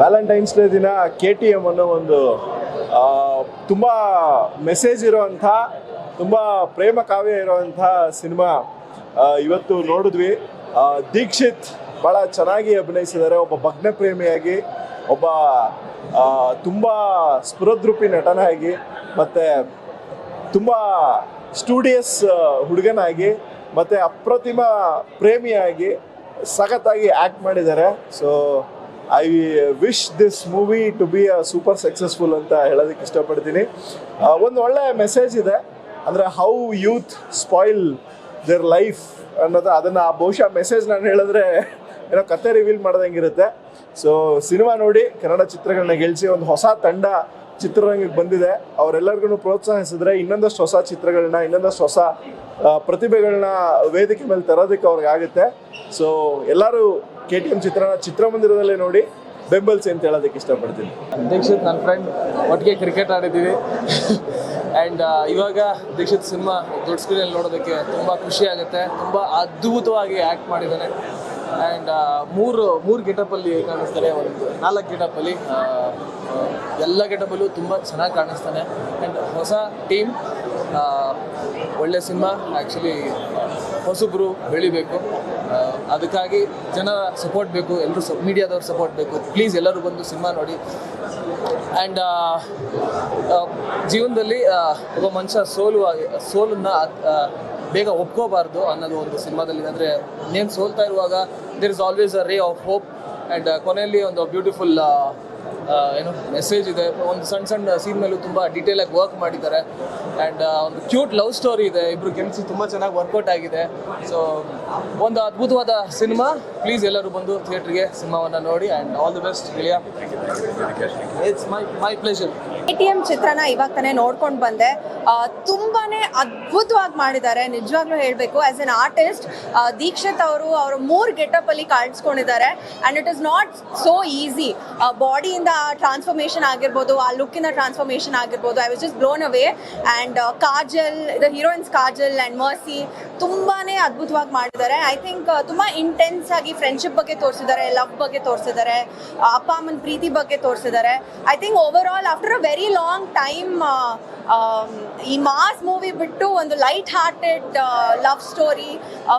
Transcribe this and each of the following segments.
Valentine's day ದಿನ KTM ಅನ್ನೋ ಒಂದು ತುಂಬ ಮೆಸೇಜ್ ಇರೋವಂಥ ತುಂಬ ಪ್ರೇಮ ಕಾವ್ಯ ಇರೋವಂಥ ಸಿನಿಮಾ ಇವತ್ತು ನೋಡಿದ್ವಿ. ದೀಕ್ಷಿತ್ ಭಾಳ ಚೆನ್ನಾಗಿ ಅಭಿನಯಿಸಿದ್ದಾರೆ. ಒಬ್ಬ ಭಗ್ನ ಪ್ರೇಮಿಯಾಗಿ, ಒಬ್ಬ ತುಂಬ ಸ್ಫುರದ್ರೂಪಿ ನಟನಾಗಿ, ಮತ್ತು ತುಂಬ ಸ್ಟೂಡಿಯಸ್ ಹುಡುಗನಾಗಿ, ಮತ್ತು ಅಪ್ರತಿಮ ಪ್ರೇಮಿಯಾಗಿ ಸಖತ್ತಾಗಿ ಆ್ಯಕ್ಟ್ ಮಾಡಿದ್ದಾರೆ. So I wish this movie to be a super successful ಅಂತ ಹೇಳೋದಕ್ಕೆ ಇಷ್ಟಪಡ್ತೀನಿ. ಒಂದು ಒಳ್ಳೆ ಮೆಸೇಜ್ ಇದೆ, ಅಂದರೆ how youth spoil their life ಅನ್ನೋದು. ಅದನ್ನು ಬಹುಶಃ ಮೆಸೇಜ್ ನಾನು ಹೇಳಿದ್ರೆ ಏನೋ ಕತೆ ರಿವೀಲ್ ಮಾಡ್ದಂಗಿರುತ್ತೆ. ಸೊ ಸಿನಿಮಾ ನೋಡಿ ಕನ್ನಡ ಚಿತ್ರಗಳನ್ನ ಗೆಲ್ಲಿಸಿ ಒಂದು ಹೊಸ ತಂಡ ಚಿತ್ರರಂಗಕ್ಕೆ ಬಂದಿದೆ. ಅವರೆಲ್ಲರಿಗೂ ಪ್ರೋತ್ಸಾಹಿಸಿದ್ರೆ ಇನ್ನೊಂದಷ್ಟು ಹೊಸ ಚಿತ್ರಗಳನ್ನ, ಇನ್ನೊಂದಷ್ಟು ಹೊಸ ಪ್ರತಿಭೆಗಳನ್ನ ವೇದಿಕೆ ಮೇಲೆ ತರೋದಕ್ಕೆ ಅವ್ರಿಗೆ ಆಗುತ್ತೆ. ಸೊ ಎಲ್ಲರೂ KTM ಚಿತ್ರಮಂದಿರದಲ್ಲೇ ನೋಡಿ ಬೆಂಬಲಿಸಿ ಅಂತ ಹೇಳೋದಕ್ಕೆ ಇಷ್ಟಪಡ್ತೀನಿ. ದೀಕ್ಷಿತ್ ನನ್ನ ಫ್ರೆಂಡ್, ಒಟ್ಟಿಗೆ ಕ್ರಿಕೆಟ್ ಆಡಿದ್ದೀವಿ. ಆ್ಯಂಡ್ ಇವಾಗ ದೀಕ್ಷಿತ್ ಸಿನಿಮಾ ದೊಡ್ಡ ಸ್ಕ್ರೀನಲ್ಲಿ ನೋಡೋದಕ್ಕೆ ತುಂಬ ಖುಷಿ ಆಗುತ್ತೆ. ತುಂಬ ಅದ್ಭುತವಾಗಿ ಆ್ಯಕ್ಟ್ ಮಾಡಿದ್ದಾನೆ. ಆ್ಯಂಡ್ ಮೂರು ಗೆಟಪಲ್ಲಿ ಕಾಣಿಸ್ತಾರೆ, ಒಂದು 4 ಗೆಟಪಲ್ಲಿ. ಎಲ್ಲ ಗೆಟಪಲ್ಲೂ ತುಂಬ ಚೆನ್ನಾಗಿ ಕಾಣಿಸ್ತಾನೆ. ಆ್ಯಂಡ್ ಹೊಸ ಟೀಮ್, ಒಳ್ಳೆ ಸಿನಿಮಾ. ಆ್ಯಕ್ಚುಲಿ ಹೊಸಬ್ರು ಬೆಳಿಬೇಕು, ಅದಕ್ಕಾಗಿ ಜನರ ಸಪೋರ್ಟ್ ಬೇಕು, ಎಲ್ಲರೂ ಮೀಡಿಯಾದವ್ರ ಸಪೋರ್ಟ್ ಬೇಕು. ಪ್ಲೀಸ್ ಎಲ್ಲರೂ ಬಂದು ಸಿನಿಮಾ ನೋಡಿ. ಆ್ಯಂಡ್ ಜೀವನದಲ್ಲಿ ಒಬ್ಬ ಮನುಷ್ಯ ಸೋಲನ್ನು ಬೇಗ ಒಪ್ಕೋಬಾರ್ದು ಅನ್ನೋದು ಒಂದು ಸಿನಿಮಾದಲ್ಲಿ. ಅಂದರೆ ನೇನು ಸೋಲ್ತಾ ಇರುವಾಗ there is always a ray of hope. And ಕೊನೆಯಲ್ಲಿ ಒಂದು ಬ್ಯೂಟಿಫುಲ್ ಮೆಸೇಜ್ ಇದೆ. ಒಂದು ಸಣ್ಣ ಸೀನ್ ಮೇಲೂ ತುಂಬ ಡೀಟೇಲಾಗಿ ವರ್ಕ್ ಮಾಡಿದ್ದಾರೆ. ಆ್ಯಂಡ್ ಒಂದು ಕ್ಯೂಟ್ ಲವ್ ಸ್ಟೋರಿ ಇದೆ. ಇಬ್ಬರು ಕೆಮಿಸ್ಟ್ರಿ ತುಂಬ ಚೆನ್ನಾಗಿ ವರ್ಕೌಟ್ ಆಗಿದೆ. ಸೊ ಒಂದು ಅದ್ಭುತವಾದ ಸಿನಿಮಾ. ಪ್ಲೀಸ್ ಎಲ್ಲರೂ ಬಂದು ಥಿಯೇಟ್ರಿಗೆ ಸಿನಿಮಾವನ್ನು ನೋಡಿ. ಆ್ಯಂಡ್ ಆಲ್ ದಿ ಬೆಸ್ಟ್ ಗೆಳೆಯ. It's my pleasure. KTM ಚಿತ್ರನ ಇವಾಗ ತಾನೇ ನೋಡ್ಕೊಂಡು ಬಂದೆ. ತುಂಬಾನೇ ಅದ್ಭುತವಾಗಿ ಮಾಡಿದ್ದಾರೆ, ನಿಜವಾಗ್ಲೂ ಹೇಳಬೇಕು. ಆಸ್ ಎನ್ ಆರ್ಟಿಸ್ಟ್ ದೀಕ್ಷಿತ್ ಅವರು 3 ಗೆಟಪ್ ಅಲ್ಲಿ ಕಾಣಿಸ್ಕೊಂಡಿದ್ದಾರೆ. And it is not so easy. ಬಾಡಿಯಿಂದ ಟ್ರಾನ್ಸ್ಫಾರ್ಮೇಷನ್ ಆಗಿರ್ಬೋದು, ಆ ಲುಕ್ಕಿನ ಟ್ರಾನ್ಸ್ಫಾರ್ಮೇಷನ್ ಆಗಿರ್ಬೋದು. I was just blown away. And Kajal, the heroines Kajal and Mercy ತುಂಬಾನೇ ಅದ್ಭುತವಾಗಿ ಮಾಡಿದ್ದಾರೆ. ಐ ಥಿಂಕ್ ತುಂಬ ಇಂಟೆನ್ಸ್ ಆಗಿ ಫ್ರೆಂಡ್ಶಿಪ್ ಬಗ್ಗೆ ತೋರಿಸಿದ್ದಾರೆ, ಲವ್ ಬಗ್ಗೆ ತೋರಿಸಿದ್ದಾರೆ, ಅಪ್ಪ ಅಮ್ಮನ ಪ್ರೀತಿ ಬಗ್ಗೆ ತೋರಿಸಿದ್ದಾರೆ. I think over all after a very long time ಈ ಮಾಸ್ ಮೂವಿ ಬಿಟ್ಟು ಒಂದು light hearted love story,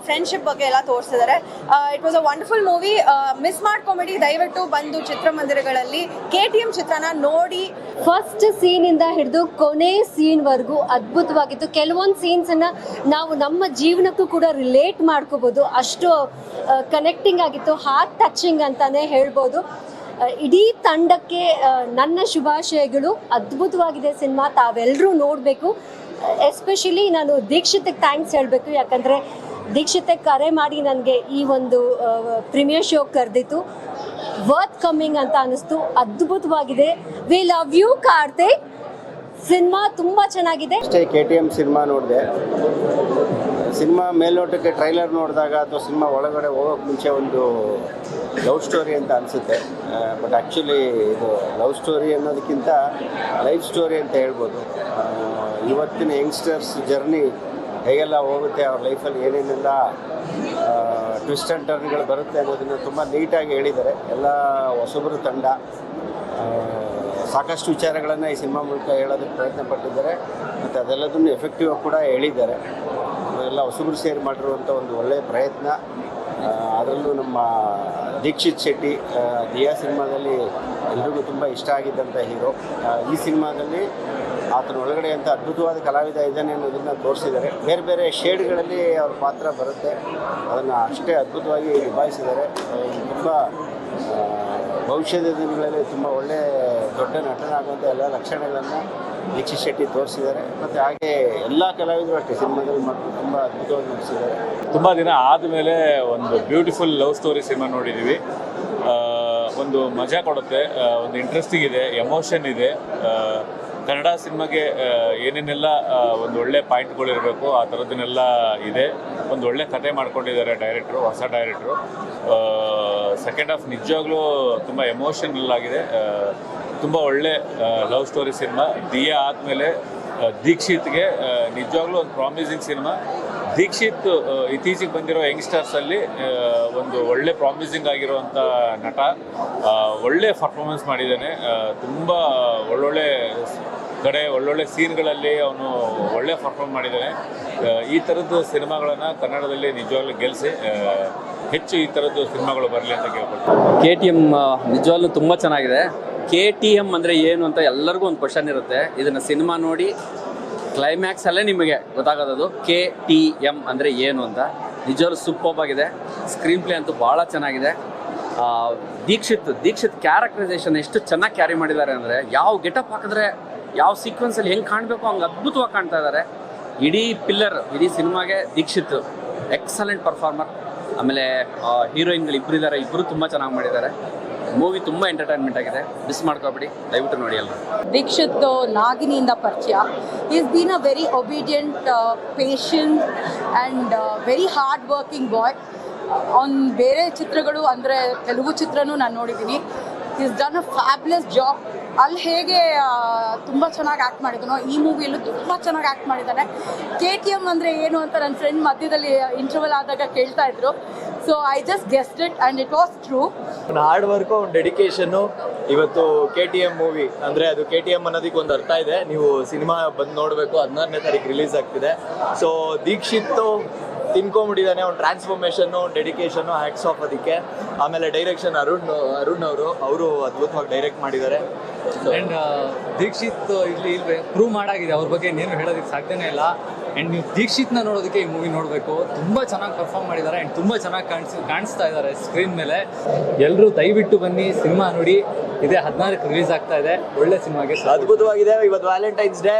friendship ಬಗ್ಗೆ ಎಲ್ಲ ತೋರಿಸಿದ್ದಾರೆ. It was a wonderful movie. Miss ಮಾಡ್ಕೊಂಬಿಡಿ, ದಯವಿಟ್ಟು ಬಂದು ಚಿತ್ರಮಂದಿರಗಳಲ್ಲಿ KTM ಚಿತ್ರನ ನೋಡಿ. ಫಸ್ಟ್ ಸೀನಿಂದ ಹಿಡಿದು ಕೊನೆ ಸೀನ್ವರೆಗೂ ಅದ್ಭುತವಾಗಿತ್ತು. ಕೆಲವೊಂದು ಸೀನ್ಸನ್ನು ನಾವು ನಮ್ಮ ಜೀವನಕ್ಕೂ ಕೂಡ ರಿಲೇಟ್ ಮಾಡ್ಕೋಬೋದು, ಅಷ್ಟು ಕನೆಕ್ಟಿಂಗ್ ಆಗಿತ್ತು, ಹಾರ್ಟ್ ಟಚಿಂಗ್ ಅಂತಲೇ ಹೇಳ್ಬೋದು. ಇಡೀ ತಂಡಕ್ಕೆ ನನ್ನ ಶುಭಾಶಯಗಳು. ಅದ್ಭುತವಾಗಿದೆ ಸಿನಿಮಾ, ತಾವೆಲ್ಲರೂ ನೋಡಬೇಕು. ಎಸ್ಪೆಷಲಿ ನಾನು ದೀಕ್ಷಿತ್ಗೆ ಥ್ಯಾಂಕ್ಸ್ ಹೇಳಬೇಕು, ಯಾಕಂದರೆ ದೀಕ್ಷಿತ್ಗೆ ಕರೆ ಮಾಡಿ ನನಗೆ ಈ ಒಂದು ಪ್ರೀಮಿಯರ್ ಶೋ ಕರೆದಿತ್ತು. ವರ್ತ್ ಕಮ್ಮಿಂಗ್ ಅಂತ ಅನ್ನಿಸ್ತು. ಅದ್ಭುತವಾಗಿದೆ. We love you Karthik. Cinema ತುಂಬ ಚೆನ್ನಾಗಿದೆ. ಅಷ್ಟೇ KTM ಸಿನಿಮಾ ನೋಡಿದೆ. ಸಿನಿಮಾ ಮೇಲ್ನೋಟಕ್ಕೆ ಟ್ರೈಲರ್ ನೋಡಿದಾಗ ಅಥವಾ ಸಿನಿಮಾ ಒಳಗಡೆ ಹೋಗೋಕ್ಕೆ ಮುಂಚೆ ಒಂದು ಲವ್ ಸ್ಟೋರಿ ಅಂತ ಅನಿಸುತ್ತೆ. ಬಟ್ ಆ್ಯಕ್ಚುಲಿ ಇದು ಲವ್ ಸ್ಟೋರಿ ಅನ್ನೋದಕ್ಕಿಂತ ಲೈಫ್ ಸ್ಟೋರಿ ಅಂತ ಹೇಳ್ಬೋದು. ಇವತ್ತಿನ ಯಂಗ್ಸ್ಟರ್ಸ್ ಜರ್ನಿ ಹೇಗೆಲ್ಲ ಹೋಗುತ್ತೆ, ಅವ್ರ ಲೈಫಲ್ಲಿ ಏನೇನೆಲ್ಲ ಟ್ವಿಸ್ಟ್ ಆ್ಯಂಡ್ ಟರ್ನ್ಗಳು ಬರುತ್ತೆ ಅನ್ನೋದನ್ನು ತುಂಬ ನೀಟಾಗಿ ಹೇಳಿದ್ದಾರೆ. ಎಲ್ಲ ಹೊಸಬರು ತಂಡ ಸಾಕಷ್ಟು ವಿಚಾರಗಳನ್ನು ಈ ಸಿನಿಮಾ ಮೂಲಕ ಹೇಳೋದಕ್ಕೆ ಪ್ರಯತ್ನ ಪಟ್ಟಿದ್ದಾರೆ. ಮತ್ತು ಅದೆಲ್ಲದನ್ನು ಎಫೆಕ್ಟಿವ್ ಆಗಿ ಕೂಡ ಹೇಳಿದ್ದಾರೆ. ಎಲ್ಲ ಹೊಸಬರು ಸೇರಿ ಮಾಡಿರುವಂಥ ಒಂದು ಒಳ್ಳೆಯ ಪ್ರಯತ್ನ. ಅದರಲ್ಲೂ ನಮ್ಮ ದೀಕ್ಷಿತ್ ಶೆಟ್ಟಿ ದಿಯಾ ಸಿನಿಮಾದಲ್ಲಿ ಎಲ್ರಿಗೂ ತುಂಬ ಇಷ್ಟ ಆಗಿದ್ದಂಥ ಹೀರೋ. ಈ ಸಿನಿಮಾದಲ್ಲಿ ಆತನ ಒಳಗಡೆ ಅಂತ ಅದ್ಭುತವಾದ ಕಲಾವಿದ ಇದ್ದಾನೆ ಅನ್ನೋದನ್ನು ತೋರಿಸಿದ್ದಾರೆ. ಬೇರೆ ಬೇರೆ ಶೇಡ್ಗಳಲ್ಲಿ ಅವ್ರ ಪಾತ್ರ ಬರುತ್ತೆ, ಅದನ್ನು ಅಷ್ಟೇ ಅದ್ಭುತವಾಗಿ ನಿಭಾಯಿಸಿದ್ದಾರೆ. ತುಂಬ ಭವಿಷ್ಯದ ದಿನಗಳಲ್ಲಿ ತುಂಬ ಒಳ್ಳೆಯ ದೊಡ್ಡ ನಟನಾಗುವಂಥ ಎಲ್ಲ ಲಕ್ಷಣಗಳನ್ನು ದೀಕ್ಷಿತ್ ಶೆಟ್ಟಿ ತೋರಿಸಿದ್ದಾರೆ. ಮತ್ತು ಹಾಗೆ ಎಲ್ಲ ಕಲಾವಿದರು ಅಷ್ಟೇ ಸಿನಿಮಾದಲ್ಲಿ ಮಾಡಿ ತುಂಬ ಅದ್ಭುತವಾಗಿ ನಟಿಸಿದ್ದಾರೆ. ತುಂಬ ದಿನ ಆದಮೇಲೆ ಒಂದು ಬ್ಯೂಟಿಫುಲ್ ಲವ್ ಸ್ಟೋರಿ ಸಿನಿಮಾ ನೋಡಿದ್ದೀವಿ. ಒಂದು ಮಜಾ ಕೊಡುತ್ತೆ, ಒಂದು ಇಂಟ್ರೆಸ್ಟಿಂಗ್ ಇದೆ, ಎಮೋಷನ್ ಇದೆ. ಕನ್ನಡ ಸಿನಿಮಾಗೆ ಏನೇನೆಲ್ಲ ಒಂದು ಒಳ್ಳೆ ಪಾಯಿಂಟ್ಗಳಿರಬೇಕು ಆ ಥರದನ್ನೆಲ್ಲ ಇದೆ. ಒಂದು ಒಳ್ಳೆ ಕತೆ ಮಾಡ್ಕೊಂಡಿದ್ದಾರೆ ಡೈರೆಕ್ಟ್ರು, ಹೊಸ ಡೈರೆಕ್ಟ್ರು. ಸೆಕೆಂಡ್ ಹಾಫ್ ನಿಜವಾಗ್ಲೂ ತುಂಬ ಎಮೋಷನಲ್ ಆಗಿದೆ. ತುಂಬ ಒಳ್ಳೆ ಲವ್ ಸ್ಟೋರಿ ಸಿನಿಮಾ. ದಿಯಾ ಆದಮೇಲೆ ದೀಕ್ಷಿತ್ಗೆ ನಿಜವಾಗ್ಲೂ ಒಂದು ಪ್ರಾಮಿಸಿಂಗ್ ಸಿನಿಮಾ. ದೀಕ್ಷಿತ್ ಇತ್ತೀಚೆಗೆ ಬಂದಿರೋ ಯಂಗ್ಸ್ಟರ್ಸಲ್ಲಿ ಒಂದು ಒಳ್ಳೆ ಪ್ರಾಮಿಸಿಂಗ್ ಆಗಿರುವಂಥ ನಟ, ಒಳ್ಳೆ ಪರ್ಫಾರ್ಮೆನ್ಸ್ ಮಾಡಿದ್ದಾನೆ. ತುಂಬ ಒಳ್ಳೊಳ್ಳೆ ಕಡೆ ಒಳ್ಳೊಳ್ಳೆ ಸೀನ್ಗಳಲ್ಲಿ ಅವನು ಒಳ್ಳೆ ಪರ್ಫಾರ್ಮ್ ಮಾಡಿದ್ದಾನೆ. ಈ ಥರದ್ದು ಸಿನಿಮಾಗಳನ್ನು ಕನ್ನಡದಲ್ಲಿ ನಿಜವಾಗ್ಲೂ ಗೆಲ್ಲಿಸಿ ಹೆಚ್ಚು ಈ ಥರದ್ದು ಸಿನಿಮಾಗಳು ಬರಲಿ ಅಂತ ಕೇಳ್ಕೊಳ್ತೀನಿ. KTM ನಿಜವಾಗ್ಲೂ ತುಂಬ ಚೆನ್ನಾಗಿದೆ. KTM ಅಂದರೆ ಏನು ಅಂತ ಎಲ್ಲರಿಗೂ ಒಂದು ಕ್ವಶನ್ ಇರುತ್ತೆ. ಇದನ್ನು ಸಿನಿಮಾ ನೋಡಿ ಕ್ಲೈಮ್ಯಾಕ್ಸಲ್ಲೇ ನಿಮಗೆ ಗೊತ್ತಾಗೋದು KTM ಅಂದರೆ ಏನು ಅಂತ. ನಿಜವಾಗ್ಲೂ ಸೂಪರ್ಬ್ ಆಗಿದೆ. ಸ್ಕ್ರೀನ್ ಪ್ಲೇ ಅಂತೂ ಭಾಳ ಚೆನ್ನಾಗಿದೆ. ದೀಕ್ಷಿತ್ ಕ್ಯಾರೆಕ್ಟರೈಸೇಷನ್ ಎಷ್ಟು ಚೆನ್ನಾಗಿ ಕ್ಯಾರಿ ಮಾಡಿದ್ದಾರೆ ಅಂದರೆ, ಯಾವ ಗೆಟಪ್ ಹಾಕಿದ್ರೆ ಯಾವ ಸೀಕ್ವೆನ್ಸಲ್ಲಿ ಹೆಂಗೆ ಕಾಣಬೇಕು ಹಂಗೆ ಅದ್ಭುತವಾಗಿ ಕಾಣ್ತಾ ಇದ್ದಾರೆ. ಇಡೀ ಇಡೀ ಸಿನಿಮಾಗೆ ದೀಕ್ಷಿತ್ ಎಕ್ಸಲೆಂಟ್ ಪರ್ಫಾರ್ಮರ್. ಆಮೇಲೆ ಹೀರೋಯಿನ್ಗಳು ಇಬ್ಬರಿದ್ದಾರೆ, ಇಬ್ಬರು ತುಂಬ ಚೆನ್ನಾಗಿ ಮಾಡಿದ್ದಾರೆ. ಮೂವಿ ತುಂಬ ಎಂಟರ್ಟೈನ್ಮೆಂಟ್ ಆಗಿದೆ, ಮಿಸ್ ಮಾಡ್ಕೊಬೇಡಿ, ದಯವಿಟ್ಟು ನೋಡಿ ಎಲ್ಲ. ದೀಕ್ಷಿತ್ ನಾಗಿನಿಯಿಂದ ಪರಿಚಯ. Is been a very obedient, patient and very hard working boy. ಅವ್ನು ಬೇರೆ ಚಿತ್ರಗಳು ಅಂದರೆ ತೆಲುಗು ಚಿತ್ರನೂ ನಾನು ನೋಡಿದ್ದೀನಿ. Is done a fabulous job. ಅಲ್ಲಿ ಹೇಗೆ ತುಂಬ ಚೆನ್ನಾಗಿ ಆ್ಯಕ್ಟ್ ಮಾಡಿದನೋ ಈ ಮೂವಿಯಲ್ಲೂ ತುಂಬ ಚೆನ್ನಾಗಿ ಆ್ಯಕ್ಟ್ ಮಾಡಿದ್ದಾನೆ. KTM ಅಂದರೆ ಏನು ಅಂತ ನನ್ನ ಫ್ರೆಂಡ್ ಮಧ್ಯದಲ್ಲಿ ಇಂಟರ್ವಲ್ ಆದಾಗ ಕೇಳ್ತಾ ಇದ್ರು. So I just guessed it and it was true. ಅವ್ನ ಹಾರ್ಡ್ ವರ್ಕು, ಅವ್ನ ಡೆಡಿಕೇಶನ್ನು. ಇವತ್ತು KTM ಮೂವಿ ಅಂದರೆ ಅದು KTM ಅನ್ನೋದಕ್ಕೆ ಒಂದು ಅರ್ಥ ಇದೆ. ನೀವು ಸಿನಿಮಾ ಬಂದು ನೋಡಬೇಕು. 16ನೇ ತಾರೀಕು ರಿಲೀಸ್ ಆಗ್ತಿದೆ. ಸೊ ದೀಕ್ಷಿತ್ ತಿನ್ಕೊಂಬಿಟ್ಟಿದ್ದಾನೆ. ಅವ್ನ ಟ್ರಾನ್ಸ್ಫಾರ್ಮೇಷನ್ನು, ಡೆಡಿಕೇಶನ್ನು, ಹ್ಯಾಟ್ಸ್ ಆಫ್ ಅದಕ್ಕೆ. ಆಮೇಲೆ ಡೈರೆಕ್ಷನ್ ಅರುಣ್ ಅವರು ಅದ್ಭುತವಾಗಿ ಡೈರೆಕ್ಟ್ ಮಾಡಿದ್ದಾರೆ. ಆ್ಯಂಡ್ ದೀಕ್ಷಿತ್ ಇಲ್ಲಿ ಪ್ರೂವ್ ಮಾಡಾಗಿದೆ, ಅವ್ರ ಬಗ್ಗೆ ಇನ್ನೇನು ಹೇಳೋದಕ್ಕೆ ಸಾಧ್ಯನೇ ಇಲ್ಲ. ಆ್ಯಂಡ್ ನೀವು ದೀಕ್ಷಿತ್ನ ನೋಡೋದಕ್ಕೆ ಈ ಮೂವಿ ನೋಡಬೇಕು. ತುಂಬ ಚೆನ್ನಾಗಿ ಪರ್ಫಾರ್ಮ್ ಮಾಡಿದ್ದಾರೆ ಆ್ಯಂಡ್ ತುಂಬ ಚೆನ್ನಾಗಿ ಕಾಣಿಸ್ತಾ ಇದ್ದಾರೆ ಸ್ಕ್ರೀನ್ ಮೇಲೆ. ಎಲ್ಲರೂ ದಯವಿಟ್ಟು ಬನ್ನಿ, ಸಿನಿಮಾ ನೋಡಿ. ಇದೇ 14ಕ್ಕೆ ರಿಲೀಸ್ ಆಗ್ತಾ ಇದೆ. ಒಳ್ಳೆ ಸಿನಿಮಾಗೆ ಅದ್ಭುತವಾಗಿದೆ. ಇವತ್ತು ವ್ಯಾಲೆಂಟೈನ್ಸ್ ಡೇ,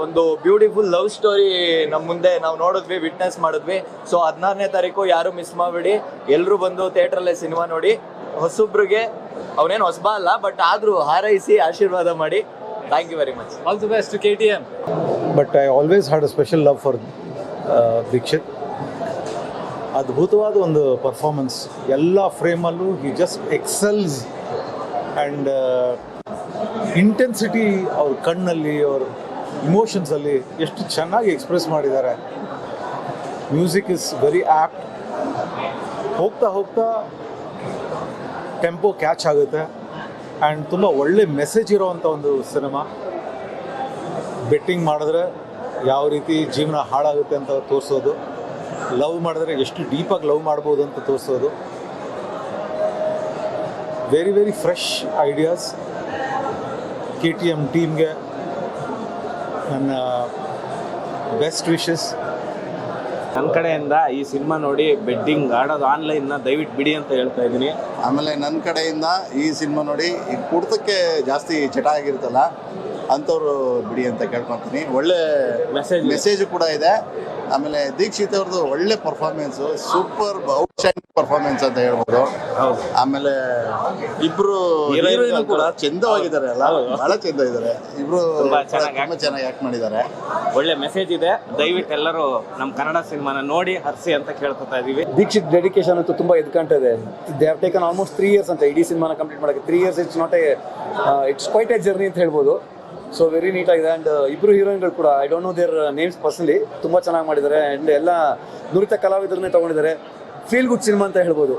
ಒಂದು ಬ್ಯೂಟಿಫುಲ್ ಲವ್ ಸ್ಟೋರಿ ನಮ್ಮ ಮುಂದೆ ನಾವು ನೋಡಿದ್ವಿ, ವಿಟ್ನೆಸ್ ಮಾಡಿದ್ವಿ. ಸೊ 16ನೇ ತಾರೀಕು ಯಾರು ಮಿಸ್ ಮಾಡಬೇಡಿ. ಎಲ್ಲರೂ ಬಂದು ಥಿಯೇಟ್ರಲ್ಲೇ ಸಿನಿಮಾ ನೋಡಿ. ಹೊಸೊಬ್ರಿಗೆ ಅವನೇನು ಹೊಸಬ ಅಲ್ಲ, ಬಟ್ ಆದರೂ ಹಾರೈಸಿ ಆಶೀರ್ವಾದ ಮಾಡಿ. Thank you very much. All the best KTM. But I always had a special love for Deekshith. ಅದ್ಭುತವಾದ ಒಂದು ಪರ್ಫಾರ್ಮೆನ್ಸ್. ಎಲ್ಲ ಫ್ರೇಮಲ್ಲೂ he just excels. And intensity ಅವ್ರ ಕಣ್ಣಲ್ಲಿ, ಅವ್ರ ಇಮೋಷನ್ಸಲ್ಲಿ ಎಷ್ಟು ಚೆನ್ನಾಗಿ ಎಕ್ಸ್ಪ್ರೆಸ್ ಮಾಡಿದ್ದಾರೆ. Music is very apt. ಹೋಗ್ತಾ ಟೆಂಪೋ ಕ್ಯಾಚ್ ಆಗುತ್ತೆ. ಆ್ಯಂಡ್ ತುಂಬ ಒಳ್ಳೆ ಮೆಸೇಜ್ ಇರೋವಂಥ ಒಂದು ಸಿನಿಮಾ. ಬೆಟ್ಟಿಂಗ್ ಮಾಡಿದ್ರೆ ಯಾವ ರೀತಿ ಜೀವನ ಹಾಳಾಗುತ್ತೆ ಅಂತ ತೋರಿಸೋದು, ಲವ್ ಮಾಡಿದ್ರೆ ಎಷ್ಟು ಡೀಪಾಗಿ ಲವ್ ಮಾಡ್ಬೋದು ಅಂತ ತೋರಿಸೋದು. Very very fresh ideas. KTM ಟೀಮ್ಗೆ ನನ್ನ ಬೆಸ್ಟ್ ವಿಶಸ್. ನನ್ನ ಕಡೆಯಿಂದ ಈ ಸಿನಿಮಾ ನೋಡಿ ಬೆಡ್ಡಿಂಗ್ ಆಡೋದು ಆನ್ಲೈನ್ನ ದಯವಿಟ್ಟು ಬಿಡಿ ಅಂತ ಹೇಳ್ತಾ ಇದ್ದೀನಿ. ಆಮೇಲೆ ನನ್ನ ಕಡೆಯಿಂದ ಈ ಸಿನಿಮಾ ನೋಡಿ, ಈ ಕುಡ್ತಕ್ಕೆ ಜಾಸ್ತಿ ಚಟ ಆಗಿರುತ್ತಲ್ಲ ಅಂಥವ್ರು ಬಿಡಿ ಅಂತ ಕೇಳ್ಕೊತೀನಿ. ಒಳ್ಳೆ ಮೆಸೇಜು ಕೂಡ ಇದೆ. ಆಮೇಲೆ ದೀಕ್ಷಿತ್ ಅವ್ರದ್ದು ಒಳ್ಳೆ ಪರ್ಫಾರ್ಮೆನ್ಸು, ಸೂಪರ್ ಔಟ್ಸ್ಟ್ಯಾಂಡಿಂಗ್ ಪರ್ಫಾರ್ಮೆನ್ಸ್ ಅಂತ ಹೇಳ್ಬೋದು. ಆಮೇಲೆ ಇಬ್ರು ಹೀರೋಯಿನ್ ಕೂಡ ಚಂದವಾಗಿದ್ದಾರೆ, ಅಲ್ಲ ಬಹಳ ಚಂದ ಇದ್ದಾರೆ ಇಬ್ರು. ತುಂಬಾ ಚೆನ್ನಾಗಿ ಆಕ್ಟ್ ಮಾಡಿದ್ದಾರೆ. ಒಳ್ಳೆ ಮೆಸೇಜ್ ಇದೆ. ದಯವಿಟ್ಟು ಎಲ್ಲರೂ ನಮ್ಮ ಕನ್ನಡ ಸಿನಿಮಾನ ನೋಡಿ ಹರಿಸಿ ಅಂತ ಕೇಳ್ಕೊತಾ ಇದೀವಿ. ದೀಕ್ಷಿತ್ ಡೆಡಿಕೇಶನ್ ಅಂತೂ ತುಂಬ ಇದೆ. They have taken almost 3 years ಅಂತ ಇಡೀ ಸಿನಿಮಾನ ಕಂಪ್ಲೀಟ್ ಮಾಡೋಕ್ಕೆ. 3 years it's quite a journey ಅಂತ ಹೇಳ್ಬೋದು. ಸೊ ವೆರಿ ನೀಟಾಗಿದೆ. ಆ್ಯಂಡ್ ಇಬ್ಬರು ಹೀರೋಯಿನ್ಗಳು ಕೂಡ, I don't know their names personally, ತುಂಬ ಚೆನ್ನಾಗಿ ಮಾಡಿದ್ದಾರೆ. ಆ್ಯಂಡ್ ಎಲ್ಲ ನುರಿತ ಕಲಾವಿದರನ್ನೇ ತೊಗೊಂಡಿದ್ದಾರೆ. ಫೀಲ್ ಗುಡ್ ಸಿನಿಮಾ ಅಂತ ಹೇಳ್ಬೋದು.